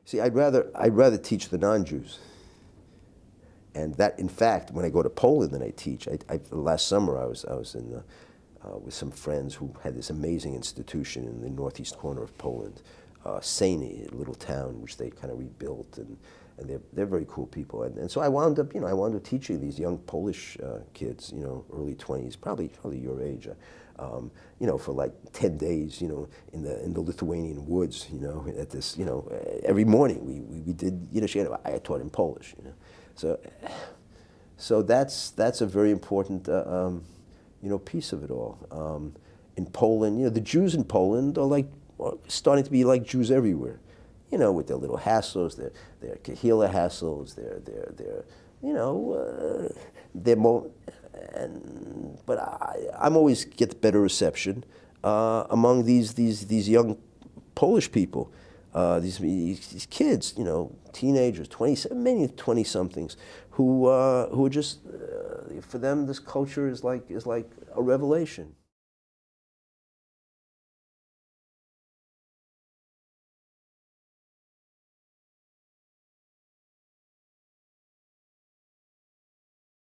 See, I'd rather teach the non-Jews. And that, in fact, when I go to Poland and I teach, last summer I was in with some friends who had this amazing institution in the northeast corner of Poland, Sejny, a little town which they kind of rebuilt, and they're very cool people. And so I wound up, teaching these young Polish kids, early 20s, probably your age, for like 10 days, in the Lithuanian woods, at this, every morning we did Yiddish. I taught in Polish, So that's a very important, piece of it all. In Poland, the Jews in Poland are starting to be like Jews everywhere, with their little hassles, their kahila hassles, they're more. But I'm always get the better reception among these young Polish people, these kids, teenagers, many 20-somethings, who are just for them this culture is like a revelation.